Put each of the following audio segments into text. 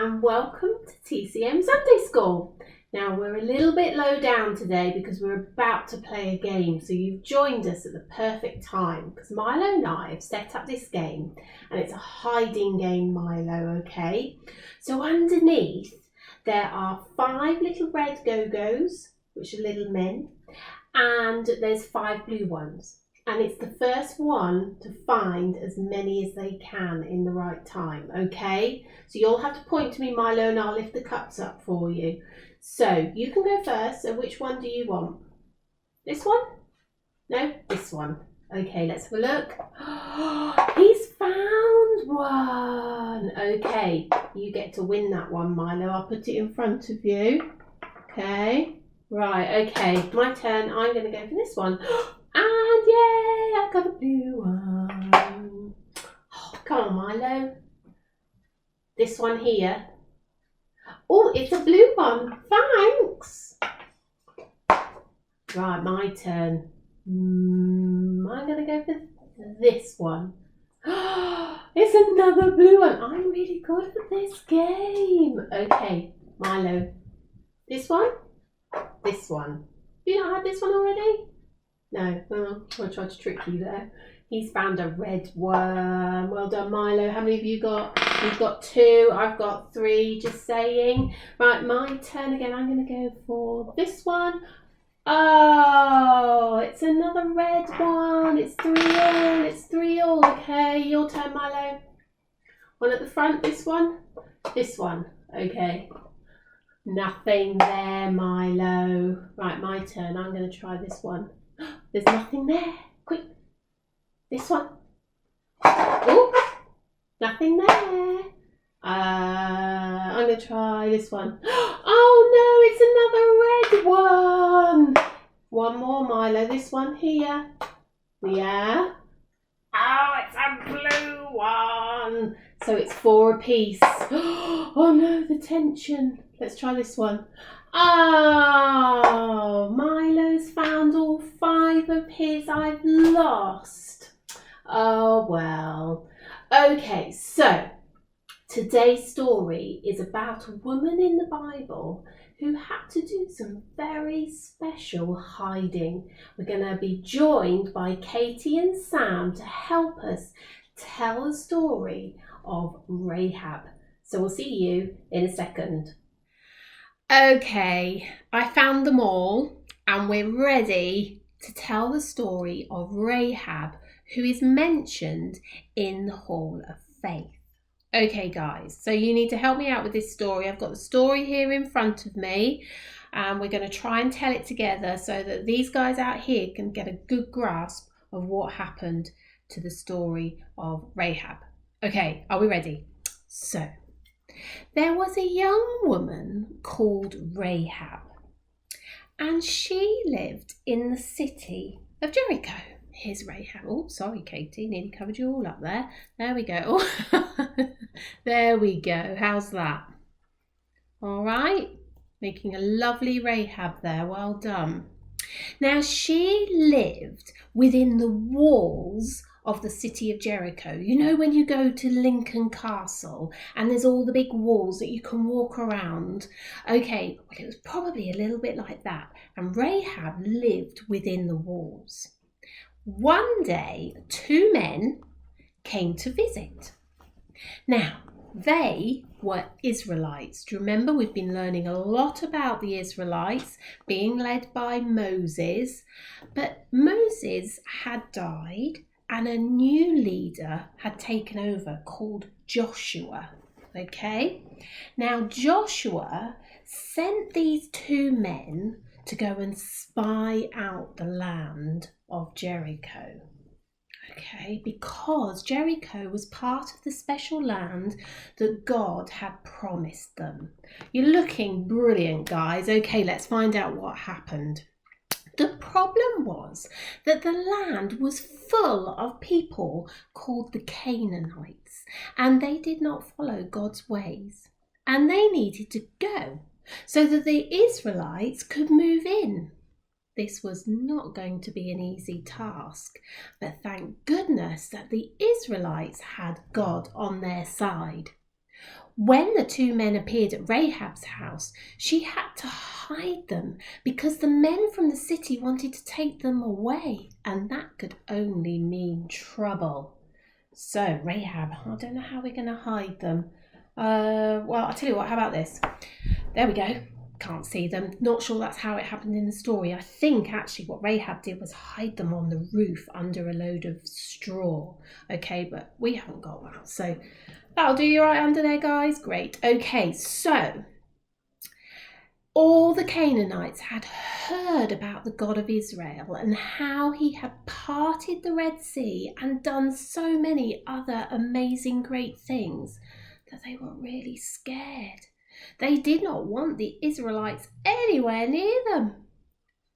and welcome to TCM Sunday School. Now we're a little bit low down today because we're about to play a game, so you've joined us at the perfect time because Milo and I have set up this game and it's a hiding game, Milo, okay? So underneath there are 5 little red go-go's, which are little men, and there's 5 blue ones. And it's the first one to find as many as they can in the right time, okay? So you'll have to point to me, Milo, and I'll lift the cups up for you. So you can go first. So which one do you want? This one? No, this one. Okay, let's have a look. He's found one. Okay, you get to win that one, Milo. I'll put it in front of you. Okay, right, okay, my turn. I'm going to go for this one. And yay, I've got a blue one. Oh, come on, Milo. This one here. Oh, it's a blue one. Thanks. Right, my turn. I'm going to go for this one. It's another blue one. I'm really good at this game. Okay, Milo. This one. This one. You not had this one already? No, well, I tried to trick you there. He's found a red one. Well done, Milo. How many have you got? You've got 2. I've got 3, just saying. Right, my turn again. I'm going to go for this one. Oh, it's another red one. It's 3 all. It's 3 all. Okay, your turn, Milo. One at the front, this one. This one. Okay. Nothing there, Milo. Right, my turn. I'm going to try this one. There's nothing there. Quick. This one. Oh, nothing there. I'm going to try this one. Oh no, it's another red one. One more, Milo. This one here. Yeah. Oh, it's a blue one. So it's 4 apiece. Oh no, the tension. Let's try this one. Oh, Milo's found all 5 of his. I've lost. Oh, well. Okay, so today's story is about a woman in the Bible who had to do some very special hiding. We're going to be joined by Katie and Sam to help us tell the story of Rahab. So we'll see you in a second. Okay, I found them all and we're ready to tell the story of Rahab, who is mentioned in the Hall of Faith. Okay guys, so you need to help me out with this story. I've got the story here in front of me and we're going to try and tell it together so that these guys out here can get a good grasp of what happened to the story of Rahab. Okay, are we ready? So, there was a young woman called Rahab, and she lived in the city of Jericho. Here's Rahab. Oh, sorry, Katie, nearly covered you all up there. There we go. There we go. How's that? All right. Making a lovely Rahab there. Well done. Now, she lived within the walls of the city of Jericho. You know when you go to Lincoln Castle and there's all the big walls that you can walk around? Okay, well, it was probably a little bit like that. And Rahab lived within the walls. One day, 2 men came to visit. Now, they were Israelites. Do you remember we've been learning a lot about the Israelites being led by Moses? But Moses had died and a new leader had taken over called Joshua. Okay? Now, Joshua sent these 2 men to go and spy out the land of Jericho. Okay, because Jericho was part of the special land that God had promised them. You're looking brilliant, guys. Okay, let's find out what happened. The problem was that the land was full of people called the Canaanites, and they did not follow God's ways, and they needed to go so that the Israelites could move in. This was not going to be an easy task, but thank goodness that the Israelites had God on their side. When the two men appeared at Rahab's house, she had to hide them because the men from the city wanted to take them away, and that could only mean trouble. So, Rahab, I don't know how we're going to hide them. Well, I'll tell you what, how about this? There we go. Can't see them. Not sure that's how it happened in the story. I think actually what Rahab did was hide them on the roof under a load of straw. Okay, but we haven't got that. So that'll do you right under there, guys. Great. Okay, so all the Canaanites had heard about the God of Israel and how he had parted the Red Sea and done so many other amazing great things that they were really scared. They did not want the Israelites anywhere near them.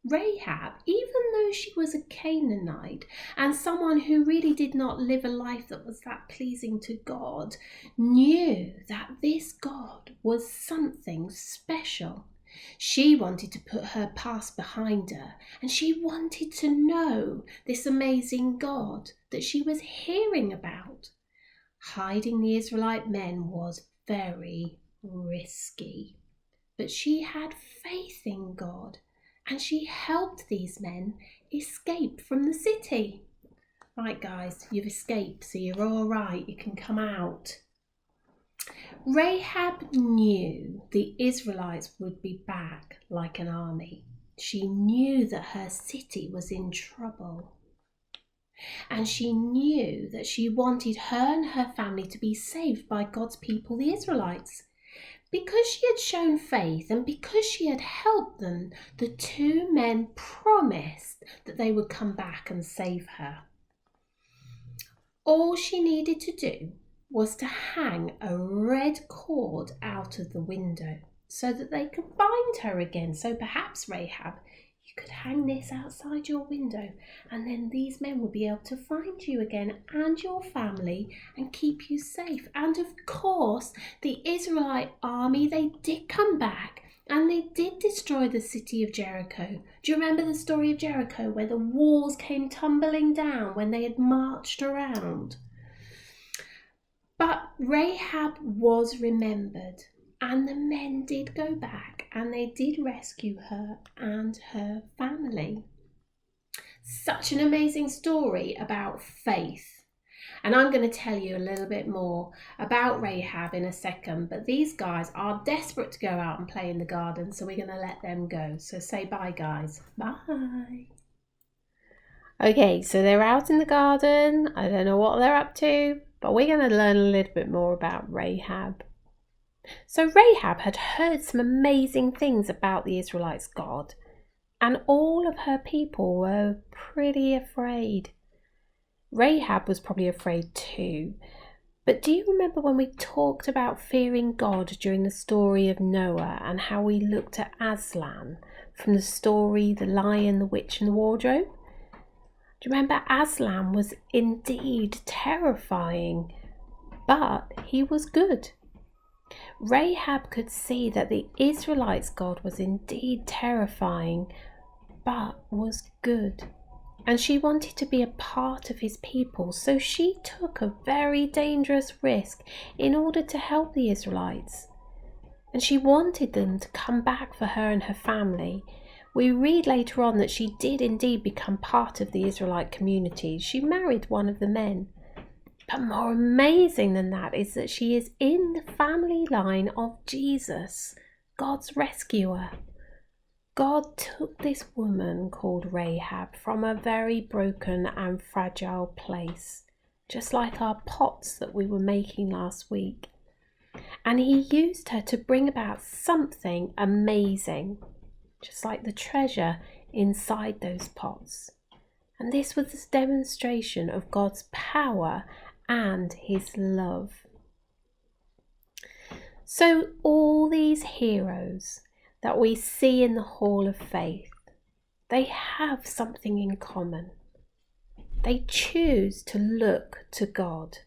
Rahab, even though she was a Canaanite and someone who really did not live a life that was that pleasing to God, knew that this God was something special. She wanted to put her past behind her, and she wanted to know this amazing God that she was hearing about. Hiding the Israelite men was very risky, but she had faith in God, and she helped these men escape from the city. Right, guys, you've escaped, so you're all right. You can come out. Rahab knew the Israelites would be back like an army. She knew that her city was in trouble. And she knew that she wanted her and her family to be saved by God's people, the Israelites. Because she had shown faith and because she had helped them, the two men promised that they would come back and save her. All she needed to do was to hang a red cord out of the window so that they could find her again. So perhaps, Rahab, you could hang this outside your window, and then these men will be able to find you again and your family and keep you safe. And of course, the Israelite army, they did come back and they did destroy the city of Jericho. Do you remember the story of Jericho where the walls came tumbling down when they had marched around? But Rahab was remembered, and the men did go back and they did rescue her and her family. Such an amazing story about faith. And I'm going to tell you a little bit more about Rahab in a second, but these guys are desperate to go out and play in the garden, so we're going to let them go. So say bye, guys. Bye. Okay, so they're out in the garden. I don't know what they're up to, but we're going to learn a little bit more about Rahab. So Rahab had heard some amazing things about the Israelites' God, and all of her people were pretty afraid. Rahab was probably afraid too. But do you remember when we talked about fearing God during the story of Noah and how we looked at Aslan from the story The Lion, the Witch and the Wardrobe? Do you remember Aslan was indeed terrifying, but he was good. Rahab could see that the Israelites' God was indeed terrifying, but was good. And she wanted to be a part of his people, so she took a very dangerous risk in order to help the Israelites. And she wanted them to come back for her and her family. We read later on that she did indeed become part of the Israelite community. She married one of the men. But more amazing than that is that she is in the family line of Jesus, God's rescuer. God took this woman called Rahab from a very broken and fragile place, just like our pots that we were making last week. And he used her to bring about something amazing, just like the treasure inside those pots. And this was a demonstration of God's power and his love. So all these heroes that we see in the Hall of Faith, they have something in common. They choose to look to God.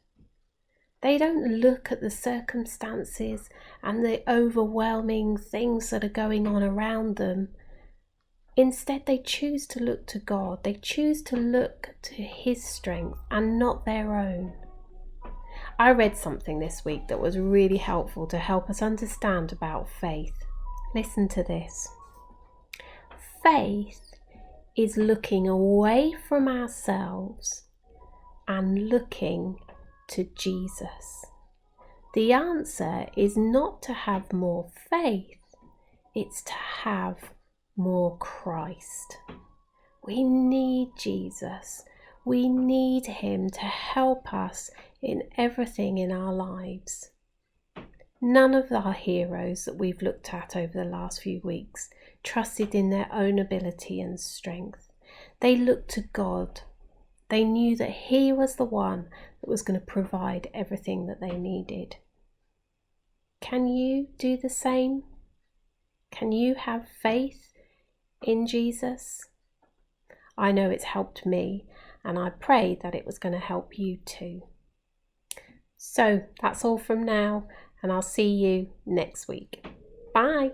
They don't look at the circumstances and the overwhelming things that are going on around them. Instead, they choose to look to God. They choose to look to his strength and not their own. I read something this week that was really helpful to help us understand about faith. Listen to this. Faith is looking away from ourselves and looking to Jesus. The answer is not to have more faith, it's to have more Christ. We need Jesus. We need him to help us in everything in our lives. None of our heroes that we've looked at over the last few weeks trusted in their own ability and strength. They looked to God. They knew that he was the one that was going to provide everything that they needed. Can you do the same? Can you have faith in Jesus? I know it's helped me, and I pray that it was going to help you too. So that's all from now, and I'll see you next week. Bye.